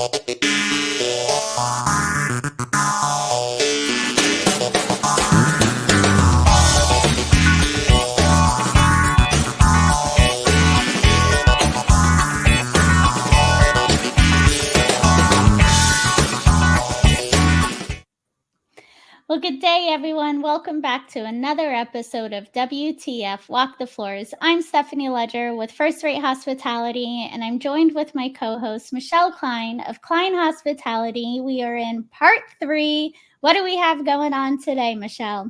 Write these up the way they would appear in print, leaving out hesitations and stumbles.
Well, good day, everyone. Welcome back to another episode of WTF Walk the Floors. I'm Stephanie Ledger with First Rate Hospitality, and I'm joined with my co-host, Michele Kline of Kline Hospitality. We are in part 3. What do we have going on today, Michele?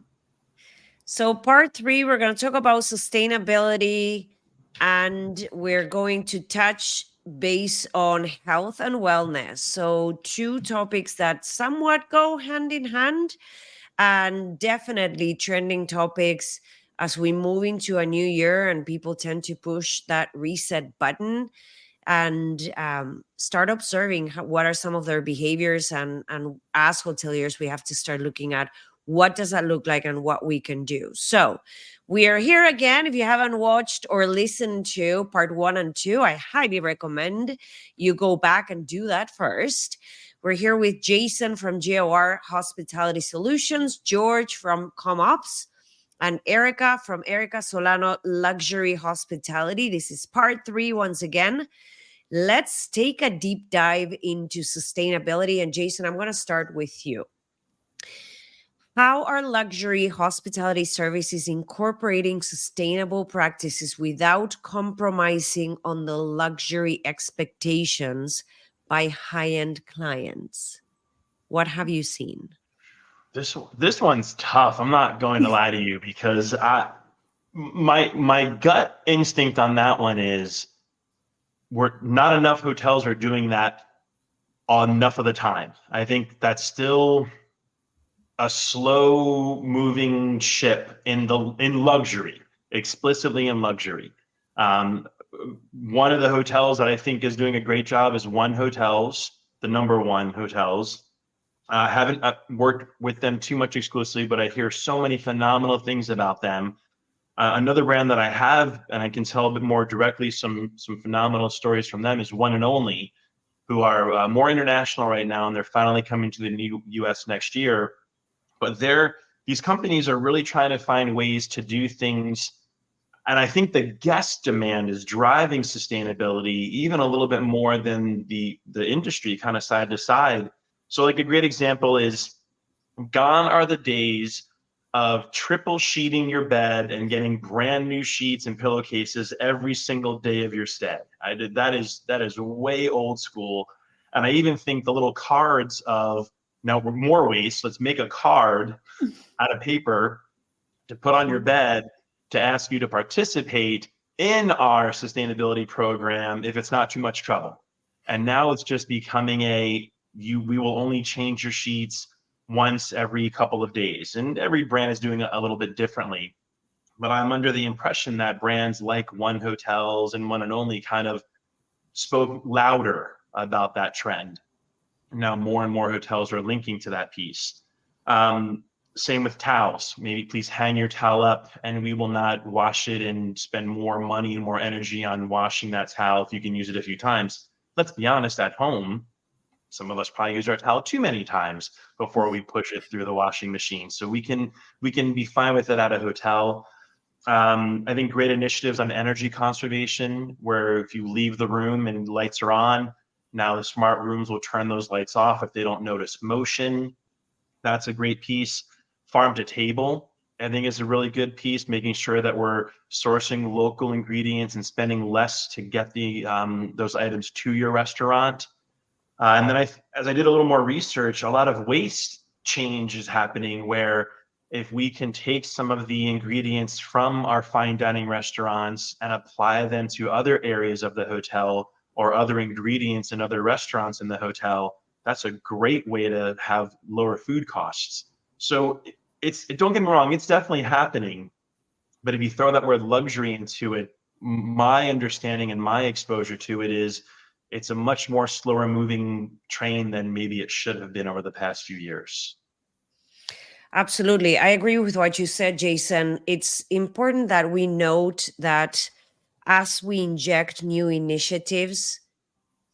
So part 3, we're going to talk about sustainability, and we're going to touch base on health and wellness. So 2 topics that somewhat go hand in hand, and definitely trending topics as we move into a new year and people tend to push that reset button and start observing what are some of their behaviors, and as hoteliers we have to start looking at what does that look like and what we can do. So we are here again. If you haven't watched or listened to part 1 and 2, I highly recommend you go back and do that first. We're here with Jason from GOR Hospitality Solutions, George from ComOps, and Erica from Erica Solano Luxury Hospitality. This is part 3 once again. Let's take a deep dive into sustainability. And Jason, I'm going to start with you. How are luxury hospitality services incorporating sustainable practices without compromising on the luxury expectations by high-end clients? What have you seen? This one's tough. I'm not going to lie to you, because my gut instinct on that one is not enough hotels are doing that enough of the time. I think that's still a slow moving ship in luxury, explicitly in luxury. One of the hotels that I think is doing a great job is One Hotels, the number one hotels. I haven't worked with them too much exclusively, but I hear so many phenomenal things about them. Another brand that I have, and I can tell a bit more directly some phenomenal stories from them, is One and Only, who are more international right now, and they're finally coming to the new US next year. But these companies are really trying to find ways to do things. And I think the guest demand is driving sustainability even a little bit more than the industry, kind of side to side. So like a great example is, gone are the days of triple sheeting your bed and getting brand new sheets and pillowcases every single day of your stay. That is way old school. And I even think the little cards of, now we're more waste, let's make a card out of paper to put on your bed to ask you to participate in our sustainability program if it's not too much trouble. And now it's just becoming we will only change your sheets once every couple of days. And every brand is doing it a little bit differently. But I'm under the impression that brands like One Hotels and One and Only kind of spoke louder about that trend. Now more and more hotels are linking to that piece. Same with towels. Maybe please hang your towel up and we will not wash it and spend more money and more energy on washing that towel if you can use it a few times. Let's be honest, at home, some of us probably use our towel too many times before we push it through the washing machine. So we can be fine with it at a hotel. I think great initiatives on energy conservation, where if you leave the room and lights are on, now the smart rooms will turn those lights off if they don't notice motion. That's a great piece. Farm to table, I think, is a really good piece, making sure that we're sourcing local ingredients and spending less to get those items to your restaurant. And then as I did a little more research, a lot of waste change is happening, where if we can take some of the ingredients from our fine dining restaurants and apply them to other areas of the hotel or other ingredients in other restaurants in the hotel, that's a great way to have lower food costs. So don't get me wrong, it's definitely happening. But if you throw that word luxury into it, my understanding and my exposure to it is it's a much more slower moving train than maybe it should have been over the past few years. Absolutely. I agree with what you said, Jason. It's important that we note that as we inject new initiatives,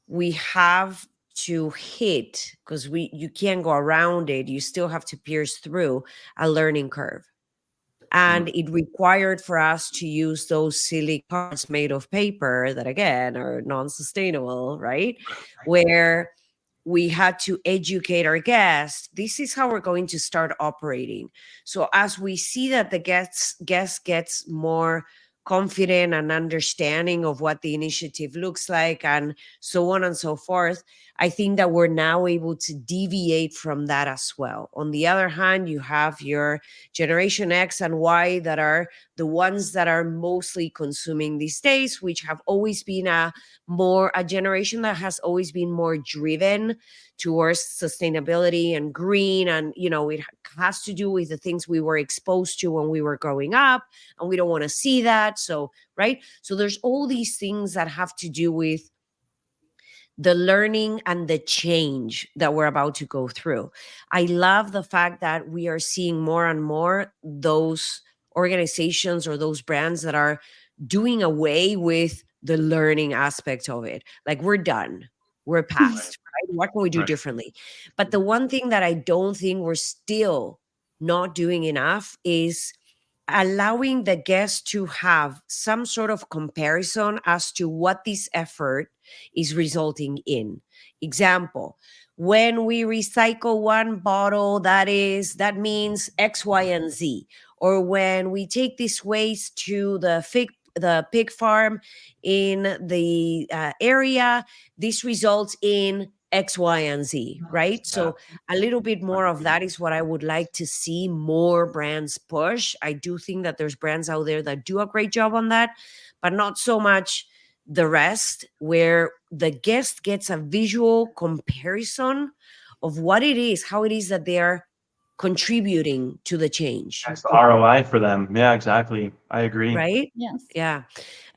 we have to hit, because you can't go around it, you still have to pierce through a learning curve. And it required for us to use those silly cards made of paper that, again, are non-sustainable, right? Where we had to educate our guests. This is how we're going to start operating. So as we see that the guest gets more confident and understanding of what the initiative looks like and so on and so forth, I think that we're now able to deviate from that as well. On the other hand, you have your Generation X and Y that are the ones that are mostly consuming these days, which have always been a generation that has always been more driven towards sustainability and green. And, it has to do with the things we were exposed to when we were growing up, and we don't want to see that. So, right. So there's all these things that have to do with the learning and the change that we're about to go through. I love the fact that we are seeing more and more those organizations or those brands that are doing away with the learning aspect of it. Like, we're done. We're past, right? What can we do differently? But the one thing that I don't think we're still not doing enough is allowing the guest to have some sort of comparison as to what this effort is resulting in. Example, when we recycle one bottle, that means X, Y, and Z. Or when we take this waste to the pig farm in the area, this results in X, Y, and Z, right? So a little bit more of that is what I would like to see more brands push. I do think that there's brands out there that do a great job on that, but not so much the rest, where the guest gets a visual comparison of what it is, how it is that they're contributing to the change. That's the ROI for them. Yeah, exactly. I agree. Right? Yes. Yeah.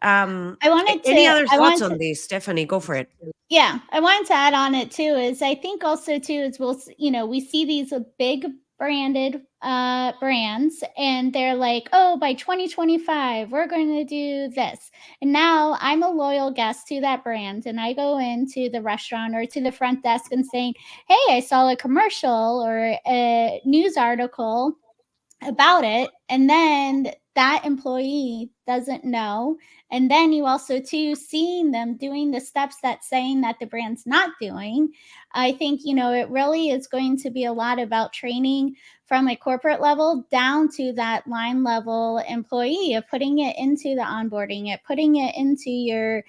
Any other thoughts on this, Stephanie? Go for it. Yeah, I wanted to add on it too. Is I think also too is we see these big branded brands, and they're like, oh, by 2025 we're going to do this, and now I'm a loyal guest to that brand, and I go into the restaurant or to the front desk and saying, hey, I saw a commercial or a news article about it, and then that employee doesn't know, and then you also too seeing them doing the steps that saying that the brand's not doing. I think it really is going to be a lot about training from a corporate level down to that line level employee, of putting it into the onboarding, putting it into your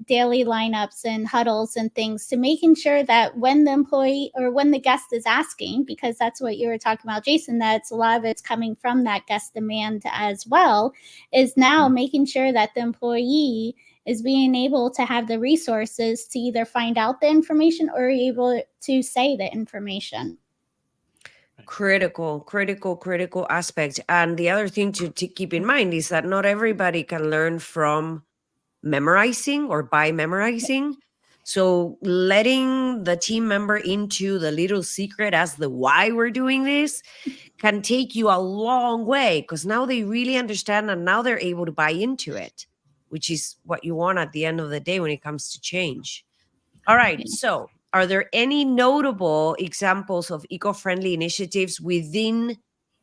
daily lineups and huddles and things, to making sure that when the employee or when the guest is asking, because that's what you were talking about, Jason, that's a lot of it's coming from that guest demand as well, is now making sure that the employee is being able to have the resources to either find out the information or able to say the information. Critical aspect. And the other thing to keep in mind is that not everybody can learn from memorizing or by memorizing. So letting the team member into the little secret as the why we're doing this can take you a long way, because now they really understand and now they're able to buy into it, which is what you want at the end of the day when it comes to change. All right. So are there any notable examples of eco-friendly initiatives within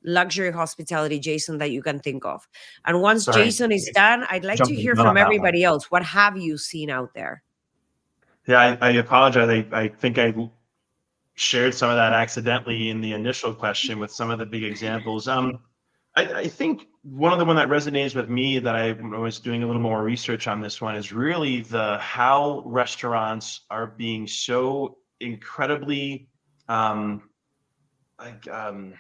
luxury hospitality, Jason, that you can think of? And once Jason is done, I'd like to hear from everybody else. What have you seen out there? Yeah, I apologize. I think I shared some of that accidentally in the initial question with some of the big examples. I think one that resonates with me, that I was doing a little more research on this one, is really how restaurants are being so incredibly I can't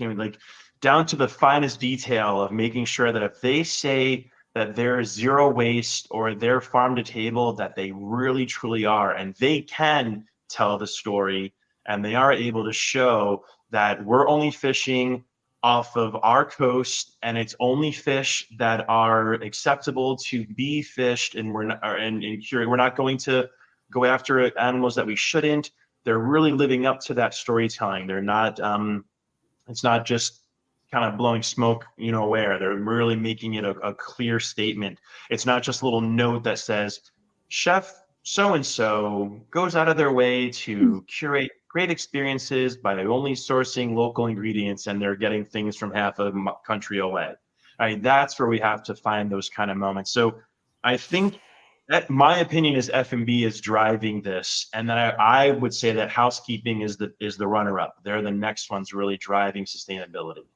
even, down to the finest detail of making sure that if they say that they're zero waste or they're farm to table, that they really truly are, and they can tell the story, and they are able to show that we're only fishing off of our coast, and it's only fish that are acceptable to be fished, and we're not we're not going to go after animals that we shouldn't. They're really living up to that storytelling. They're not it's not just kind of blowing smoke where. They're really making it a clear statement. It's not just a little note that says chef so-and-so goes out of their way to curate great experiences by only sourcing local ingredients, and they're getting things from half a country away. Right? That's where we have to find those kind of moments. So I think that my opinion is F&B is driving this, and then I would say that housekeeping is the runner-up. They're the next ones really driving sustainability.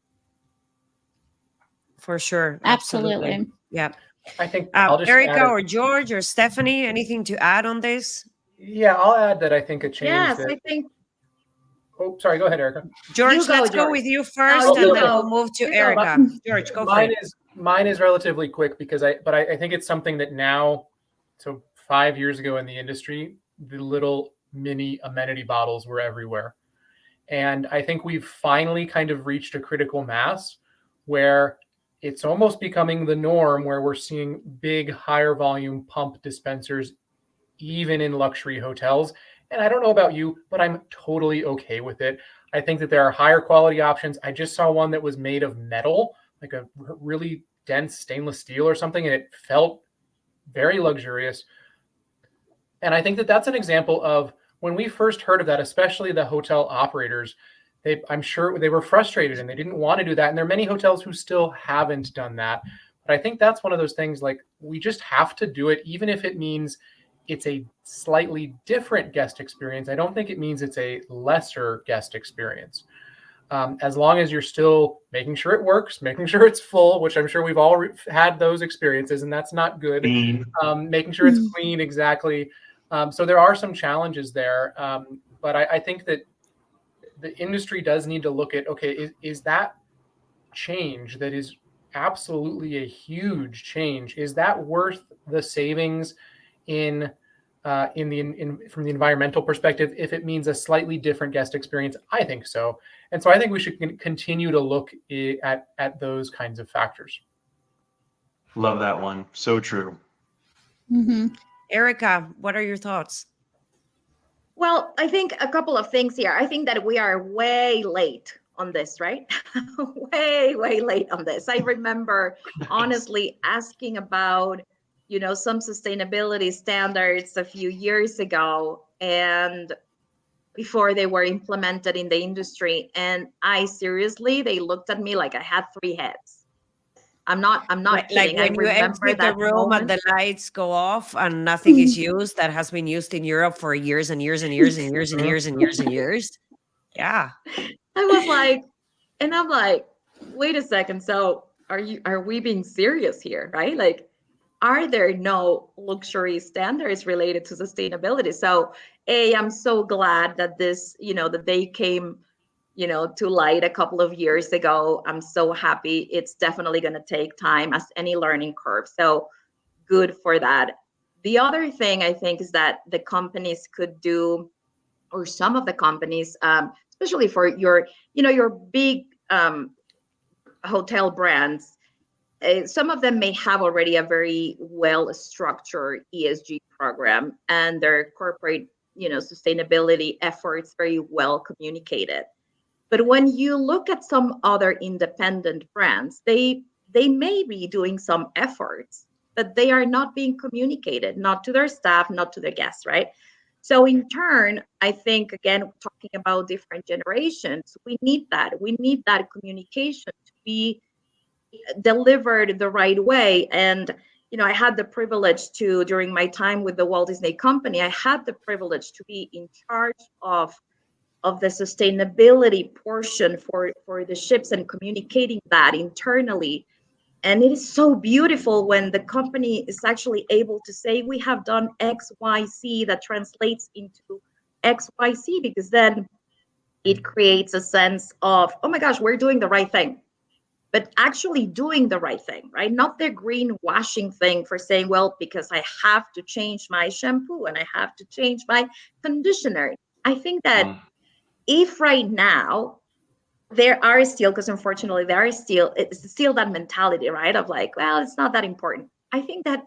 For sure. Absolutely. Yeah. I think I'll just Erica add or George or Stephanie, anything to add on this? Yeah, I'll add that I think a change Yes, that. I think. Oh, sorry. Go ahead, Erica. George, You go, let's go George. with you first, No, and you then go. we'll move to You go. Erica. George, go for it. Mine is relatively quick because I think it's something that now, so 5 years ago in the industry, the little mini amenity bottles were everywhere. And I think we've finally kind of reached a critical mass where it's almost becoming the norm, where we're seeing big, higher volume pump dispensers, even in luxury hotels. And I don't know about you, but I'm totally okay with it. I think that there are higher quality options. I just saw one that was made of metal, like a really dense stainless steel or something, and it felt very luxurious. And I think that that's an example of when we first heard of that, especially the hotel operators, I'm sure they were frustrated and they didn't want to do that. And there are many hotels who still haven't done that. But I think that's one of those things, like, we just have to do it, even if it means it's a slightly different guest experience. I don't think it means it's a lesser guest experience. As long as you're still making sure it works, making sure it's full, which I'm sure we've all had those experiences, and that's not good. Making sure it's clean, exactly. So there are some challenges there. But I think that the industry does need to look at, okay, is that change that is absolutely a huge change, is that worth the savings from the environmental perspective, if it means a slightly different guest experience? I think so. And so I think we should continue to look at those kinds of factors. Love that one. So true. Mm-hmm. Erica, what are your thoughts? Well, I think a couple of things here. I think that we are way late on this, right? way late on this. I remember honestly asking about, some sustainability standards a few years ago, and before they were implemented in the industry. And they looked at me like I had 3 heads. I'm not kidding. Like when you exit the room and the lights go off and nothing is used that has been used in Europe for years and years and years and years and years and years and years. Yeah. I was like, and I'm like, wait a second. So are we being serious here? Right? Like, are there no luxury standards related to sustainability? So I'm so glad that this, that they came, to light a couple of years ago. I'm so happy. It's definitely going to take time, as any learning curve. So good for that. The other thing I think is that the companies could do, or some of the companies, especially for your big hotel brands, some of them may have already a very well-structured ESG program, and their corporate, sustainability efforts very well communicated. But when you look at some other independent brands, they may be doing some efforts, but they are not being communicated, not to their staff, not to their guests, right? So in turn, I think, again, talking about different generations, we need that. We need that communication to be delivered the right way. And, I had the privilege to, during my time with the Walt Disney Company, I had the privilege to be in charge of the sustainability portion for the ships and communicating that internally. And it is so beautiful when the company is actually able to say, we have done XYZ that translates into XYZ, because then it creates a sense of, oh my gosh, we're doing the right thing. But actually doing the right thing, right? Not the greenwashing thing for saying, well, because I have to change my shampoo and I have to change my conditioner. I think that if right now there are still, because unfortunately it's still that mentality, right? Of like, well, it's not that important. I think that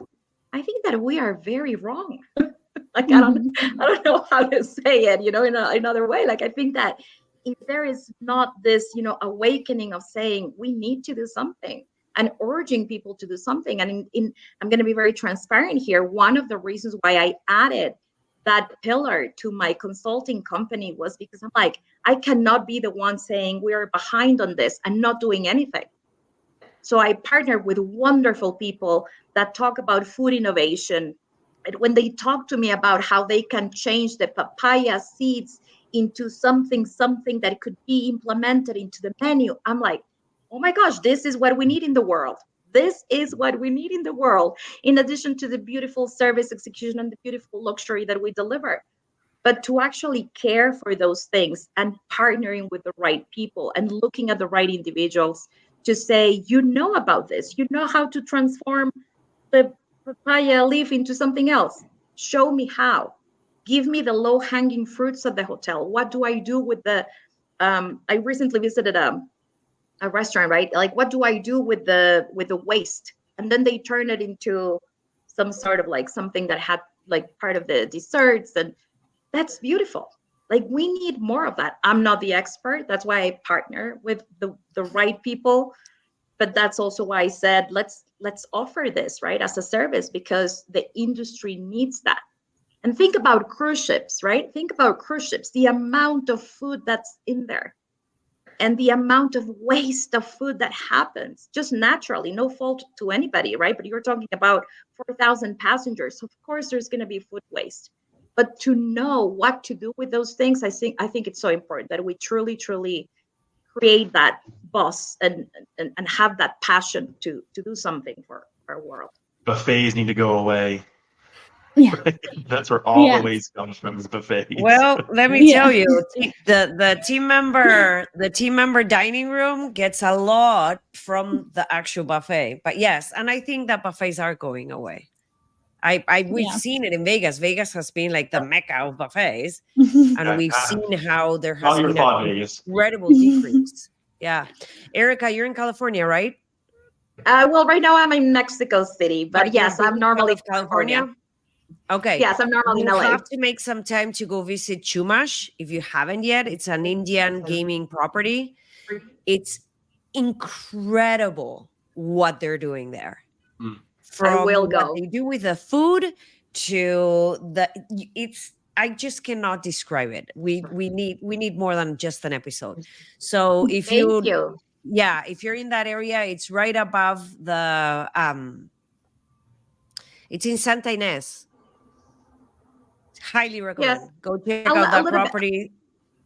we are very wrong. Like, I don't know how to say it, in another way. Like, I think that if there is not this, awakening of saying we need to do something, and urging people to do something. And I'm going to be very transparent here. One of the reasons why I added that pillar to my consulting company was because I'm like, I cannot be the one saying we are behind on this and not doing anything. So I partnered with wonderful people that talk about food innovation. And when they talk to me about how they can change the papaya seeds into something that could be implemented into the menu, I'm like, oh my gosh, this is what we need in the world. This is what we need in the world, in addition to the beautiful service execution and the beautiful luxury that we deliver. But to actually care for those things and partnering with the right people and looking at the right individuals to say, you know about this, you know how to transform the papaya leaf into something else. Show me how. Give me the low hanging fruits at the hotel. What do I do with the, I recently visited a restaurant, right? Like, what do I do with the waste? And then they turn it into some sort of like something that had like part of the desserts, and that's beautiful. Like, we need more of that. I'm not the expert. That's why I partner with the right people. But that's also why I said, let's offer this, right, as a service, because the industry needs that. And think about cruise ships, right? Think about cruise ships, the amount of food that's in there and the amount of waste of food that happens just naturally, no fault to anybody, right? But you're talking about 4,000 passengers. So of course, there's going to be food waste. But to know what to do with those things, I think it's so important that we truly, truly create that buzz and have that passion to do something for our world. Buffets need to go away. Yeah. That's where all Yeah. the waste comes from, is buffets. Well, let me Yeah. tell you, the team member dining room gets a lot from the actual buffet. But yes, and I think that buffets are going away. We've Yeah. seen it in Vegas. Vegas has been like the mecca of buffets, and we've seen how there has All your been fault, an Vegas. incredible decrease. Yeah, Erica, you're in California, right? Well, right now I'm in Mexico City, but you're yes, I'm based out normally of California. Okay. Yes, I'm normally in You LA. have to make some time to go visit Chumash if you haven't yet. It's an Indian gaming property. It's incredible what they're doing there. Mm. I From will what go. they do with the food to I just cannot describe it. We need more than just an episode. So if Thank you. if you're in that area, it's right above the it's in Santa Ynez. Highly recommend. Yes, Go check a, out a that little bit property.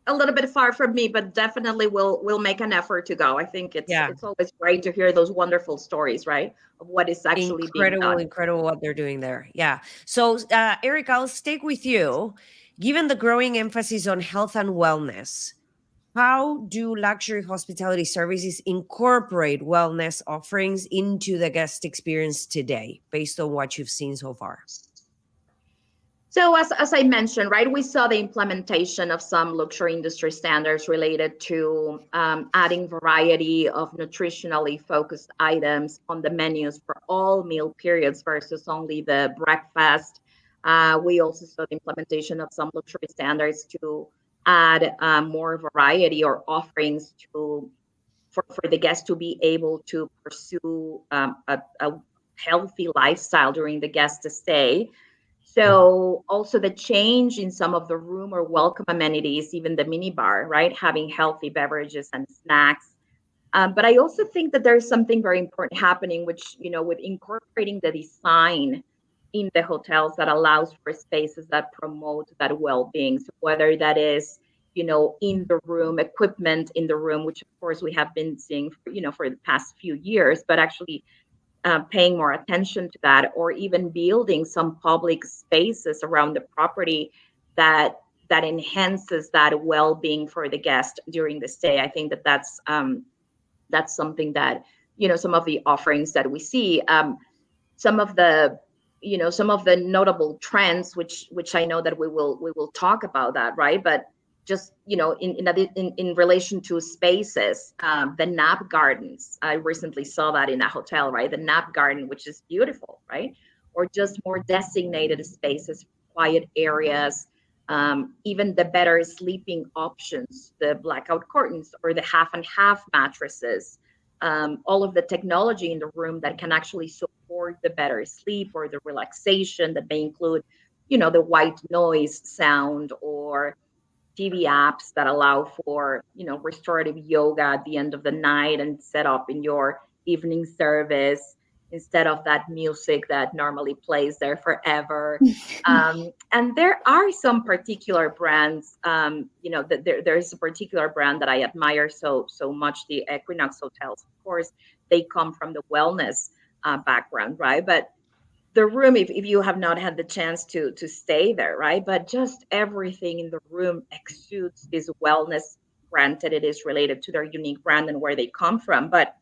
a little bit far from me, but definitely we'll make an effort to go. I think it's always great to hear those wonderful stories, right, of what is actually being done. Incredible what they're doing there. Yeah. So Eric, I'll stick with you. Given the growing emphasis on health and wellness, how do luxury hospitality services incorporate wellness offerings into the guest experience today, based on what you've seen so far? So as I mentioned, right, we saw the implementation of some luxury industry standards related to adding variety of nutritionally focused items on the menus for all meal periods versus only the breakfast. We also saw the implementation of some luxury standards to add more variety or offerings for the guests to be able to pursue a healthy lifestyle during the guest stay. So also the change in some of the room or welcome amenities, even the mini bar, right? Having healthy beverages and snacks. But I also think that there's something very important happening, which, with incorporating the design in the hotels that allows for spaces that promote that well-being. So whether that is, in the room, equipment in the room, which of course we have been seeing, for the past few years, but actually paying more attention to that, or even building some public spaces around the property that enhances that well-being for the guest during the stay. I think that's something that, some of the offerings that we see, some of the notable trends, which I know that we will talk about that, right? But just, in relation to spaces, the nap gardens. I recently saw that in a hotel, right? The nap garden, which is beautiful, right? Or just more designated spaces, quiet areas, even the better sleeping options, the blackout curtains or the half and half mattresses. all of the technology in the room that can actually support the better sleep or the relaxation that may include, the white noise sound or TV apps that allow for, restorative yoga at the end of the night and set up in your evening service instead of that music that normally plays there forever. And there are some particular brands, there's a particular brand that I admire so much, the Equinox hotels. Of course, they come from the wellness background, right? But the room, if you have not had the chance to stay there, right? But just everything in the room exudes this wellness. Granted, it is related to their unique brand and where they come from, but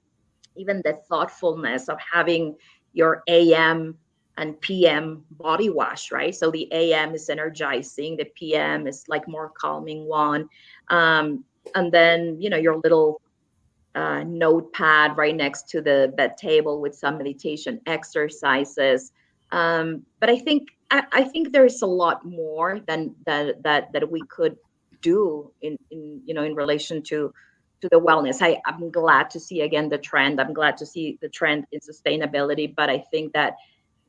even the thoughtfulness of having your AM and PM body wash, right? So the AM is energizing, the PM is like more calming one. And then, your little notepad right next to the bed table with some meditation exercises. But I think there's a lot more than that we could do in relation to the wellness. I'm glad to see again the trend. I'm glad to see the trend in sustainability, but I think that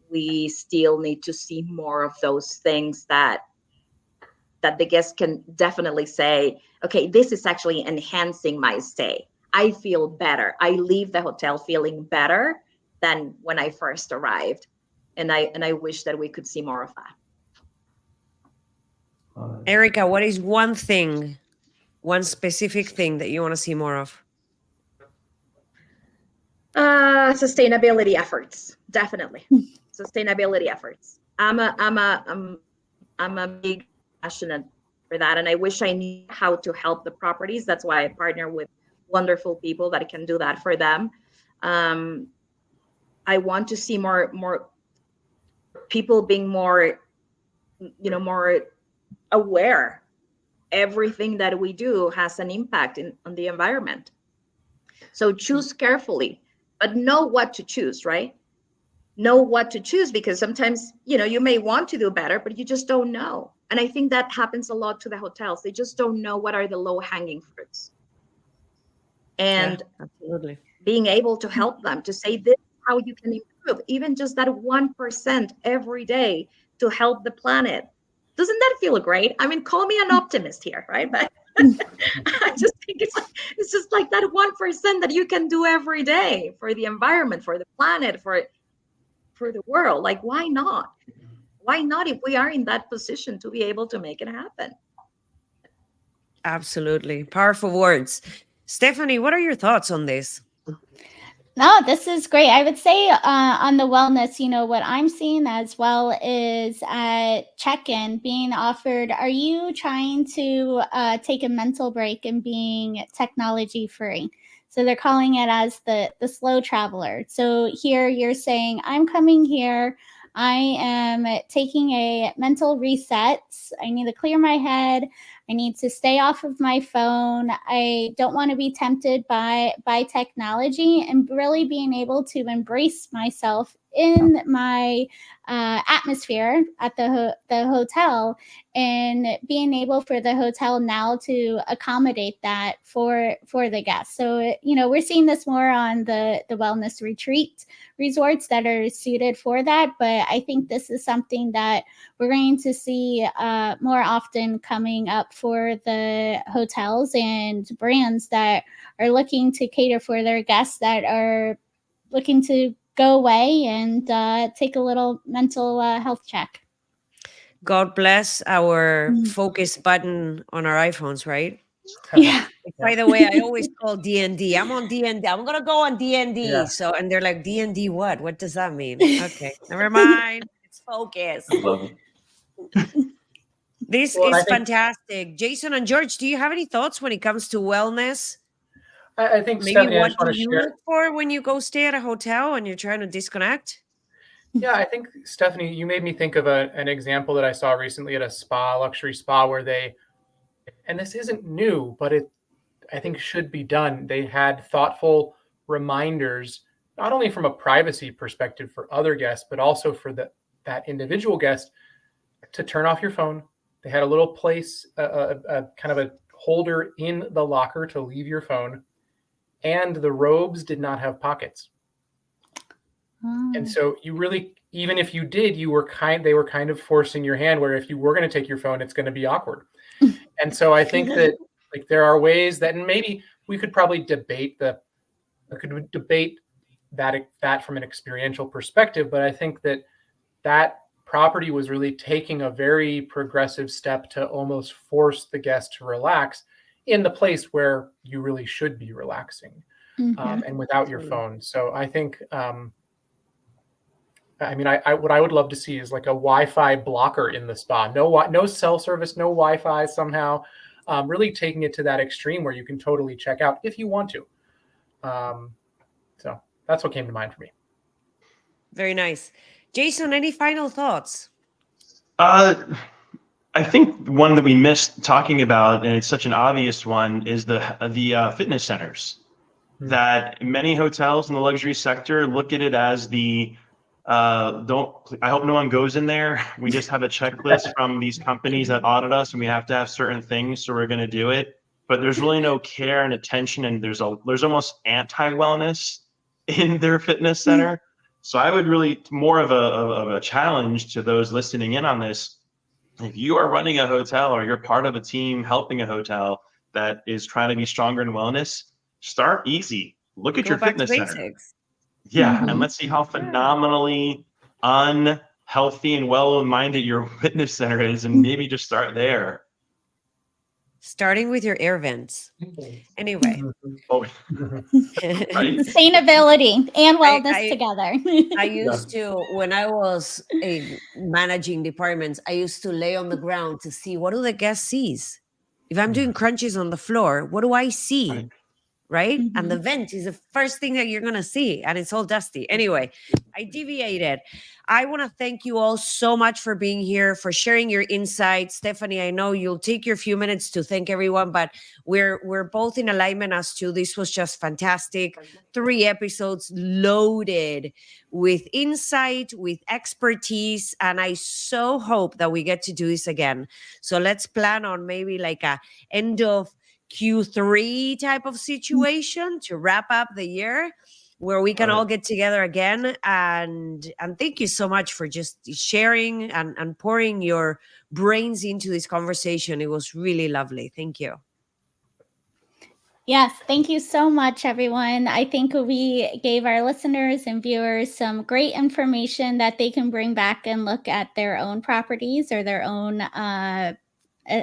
we still need to see more of those things that the guests can definitely say, okay, this is actually enhancing my stay. I feel better. I leave the hotel feeling better than when I first arrived. And I wish that we could see more of that. Erica, what is one specific thing that you want to see more of? Sustainability efforts, definitely. Sustainability efforts. I'm a big passionate for that, and I wish I knew how to help the properties. That's why I partner with wonderful people that can do that for them. I want to see more people being more aware. Everything that we do has an impact on the environment. So choose carefully, but know what to choose, right? Know what to choose, because sometimes, you may want to do better, but you just don't know. And I think that happens a lot to the hotels. They just don't know what are the low-hanging fruits. And absolutely, being able to help them to say, this is how you can improve, even just that 1% every day to help the planet. Doesn't that feel great? I mean, call me an optimist here, right? But I just think it's just like that 1% that you can do every day for the environment, for the planet, for the world. Like, why not? Why not, if we are in that position to be able to make it happen? Absolutely. Powerful words. Stephanie, what are your thoughts on this? No, this is great. I would say on the wellness, what I'm seeing as well is at check-in being offered, are you trying to take a mental break and being technology free? So they're calling it as the slow traveler. So here you're saying, I'm coming here. I am taking a mental reset. I need to clear my head. I need to stay off of my phone. I don't want to be tempted by technology, and really being able to embrace myself in my atmosphere at the hotel, and being able for the hotel now to accommodate that for the guests. So, we're seeing this more on the wellness retreat resorts that are suited for that. But I think this is something that we're going to see more often coming up for the hotels and brands that are looking to cater for their guests that are looking to go away and take a little mental health check. God bless our focus button on our iPhones, right? Yeah. By the way, I always call DND. I'm on DND. I'm going to go on DND. Yeah. So, and they're like, DND what? What does that mean? Okay, never mind. It's focus. I love it. This Well, is fantastic. Jason and George, do you have any thoughts when it comes to wellness? I think, Maybe Stephanie, what do you look for when you go stay at a hotel and you're trying to disconnect? Yeah, I think, Stephanie, you made me think of an example that I saw recently at a spa, luxury spa, where and this isn't new, but I think should be done. They had thoughtful reminders, not only from a privacy perspective for other guests, but also for that individual guest, to turn off your phone. They had a little place, a kind of a holder in the locker to leave your phone. and the robes did not have pockets. Oh. And so you really, even if you did, they were kind of forcing your hand, where if you were going to take your phone, it's going to be awkward. And so I think that like there are ways that, and maybe we could probably debate that from an experiential perspective, but I think that property was really taking a very progressive step to almost force the guest to relax in the place where you really should be relaxing, and without your phone. So I think, I mean, what I would love to see is like a Wi-Fi blocker in the spa. No cell service, no Wi-Fi somehow. Really taking it to that extreme where you can totally check out if you want to. So that's what came to mind for me. Very nice. Jason, any final thoughts? I think one that we missed talking about, and it's such an obvious one, is the fitness centers. That many hotels in the luxury sector look at it as I hope no one goes in there. We just have a checklist from these companies that audit us, and we have to have certain things, so we're going to do it. But there's really no care and attention, and there's almost anti-wellness in their fitness center. So I would really, more of a challenge to those listening in on this. If you are running a hotel or you're part of a team helping a hotel that is trying to be stronger in wellness, start easy. Look at your fitness center. Yeah, and let's see how phenomenally unhealthy and well-minded your fitness center is, and maybe just start there. Starting with your air vents. Anyway. Sustainability and wellness together. I used to, when I was managing departments, I used to lay on the ground to see what do the guests sees. If I'm doing crunches on the floor, what do I see? Right? And the vent is the first thing that you're going to see, and it's all dusty. Anyway, I deviated. I want to thank you all so much for being here, for sharing your insights. Stephanie, I know you'll take your few minutes to thank everyone, but we're both in alignment as to this was just fantastic. 3 episodes loaded with insight, with expertise, and I so hope that we get to do this again. So let's plan on maybe like a end of Q3 type of situation to wrap up the year, where we can all get together again. And thank you so much for just sharing and pouring your brains into this conversation. It was really lovely. Thank you. Yes, thank you so much, everyone. I think we gave our listeners and viewers some great information that they can bring back and look at their own properties or their own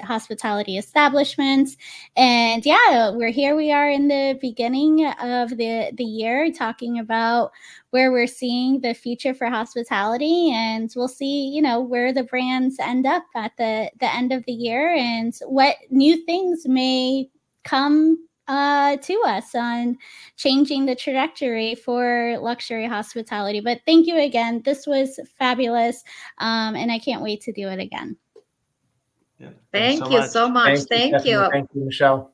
hospitality establishments. And yeah, we are in the beginning of the year talking about where we're seeing the future for hospitality, and we'll see, where the brands end up at the end of the year and what new things may come to us on changing the trajectory for luxury hospitality. But thank you again. This was fabulous. And I can't wait to do it again. Yeah, thank you so much. Thank you. Thank you, Michelle.